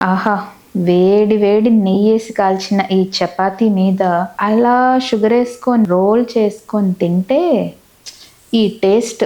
ఆహా! వేడి వేడి నెయ్యేసి కాల్చిన ఈ చపాతీ మీద అలా షుగరేసుకొని రోల్ చేసుకొని తింటే ఈ టేస్ట్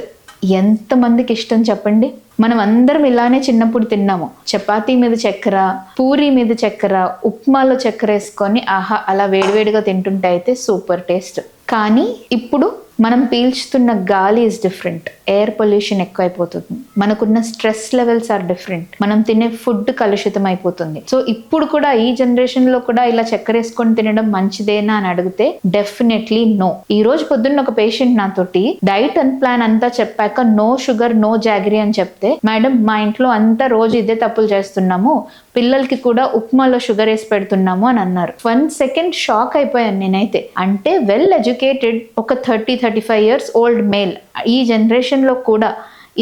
ఎంతమందికిష్టం చెప్పండి? మనం అందరం ఇలానే చిన్నప్పుడు తిన్నాము. చపాతీ మీద చక్కెర, పూరి మీద చక్కెర, ఉప్మాలో చక్కెరేసుకొని ఆహా! అలా వేడివేడిగా తింటుంటే అయితే సూపర్ టేస్ట్. కానీ ఇప్పుడు మనం పీల్చుతున్న గాలి ఈజ్ డిఫరెంట్. ఎయిర్ పొల్యూషన్ ఎక్కువైపోతుంది. మనకున్న స్ట్రెస్ లెవెల్స్ ఆర్ డిఫరెంట్. మనం తినే ఫుడ్ కలుషితం అయిపోతుంది. సో ఇప్పుడు కూడా ఈ జనరేషన్‌లో కూడా ఇలా చక్కెరేసుకొని తినడం మంచిదేనా అని అడిగితే డెఫినెట్‌లీ నో. ఈ రోజు పొద్దున్న ఒక పేషెంట్ నాతోటి డైట్ అండ్ ప్లాన్ అంతా చెప్పాక నో షుగర్, నో జాగరీ అని చెప్తే, మేడం మా ఇంట్లో అంతా రోజు ఇదే తప్పులు చేస్తున్నాము. పిల్లలకి కూడా ఉప్మాలో షుగర్ వేసి పెడుతున్నాము అని అన్నారు. 1 సెకండ్ షాక్ అయిపోయాను నేనైతే. అంటే వెల్ ఎడ్యుకేటెడ్ ఒక 35 ఇయర్స్ ఓల్డ్ మేల్ ఈ జనరేషన్లో కూడా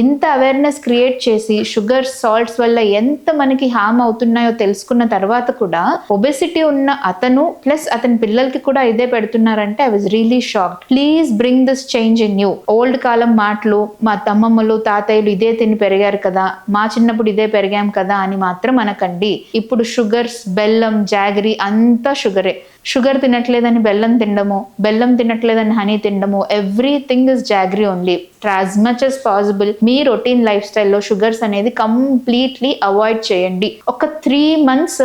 ఇంత అవేర్నెస్ క్రియేట్ చేసి షుగర్, సాల్ట్స్ వల్ల ఎంత మనకి హార్మ్ అవుతున్నాయో తెలుసుకున్న తర్వాత కూడా ఒబెసిటీ ఉన్న అతను ప్లస్ అతని పిల్లలకి కూడా ఇదే పెడుతున్నారంటే I was really shocked. Please bring this change in you. Old కాలం మాటలు, మా తమ్మమ్మలు తాతయ్యలు ఇదే తిని పెరిగారు కదా, మా చిన్నప్పుడు ఇదే పెరిగాం కదా అని మాత్రం అనకండి. ఇప్పుడు షుగర్స్, బెల్లం, జాగరీ అంతా షుగరే. షుగర్ తినట్లేదని బెల్లం తినడము, బెల్లం తినట్లేదని హనీ తినడము, everything is jaggery only. As much as possible me routine life స్టైల్లో షుగర్స్ అనేది కంప్లీట్లీ అవాయిడ్ చేయండి. ఒక 3 months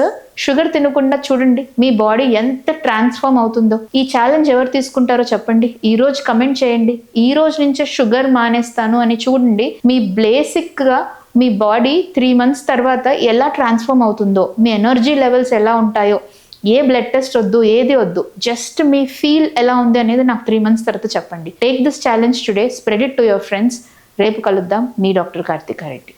షుగర్ తినకుండా చూడండి మీ బాడీ ఎంత ట్రాన్స్ఫార్మ్ అవుతుందో. ఈ ఛాలెంజ్ ఎవరు తీసుకుంటారో చెప్పండి. ఈ రోజు కమెంట్ చేయండి. ఈ రోజు నుంచే షుగర్ మానేస్తాను అని చూడండి. మీ బేసిక్ గా మీ బాడీ 3 months తర్వాత ఎలా ట్రాన్స్ఫార్మ్ అవుతుందో, మీ ఎనర్జీ లెవెల్స్ ఎలా ఉంటాయో, ఏ బ్లడ్ టెస్ట్ వద్దు, ఏది వద్దు, జస్ట్ మీ ఫీల్ ఎలా ఉంది అనేది నాకు 3 months తర్వాత చెప్పండి. Take this challenge today, spread it to your friends. రేపు కలుద్దాం. మీ డాక్టర్ కార్తికా రెడ్డి.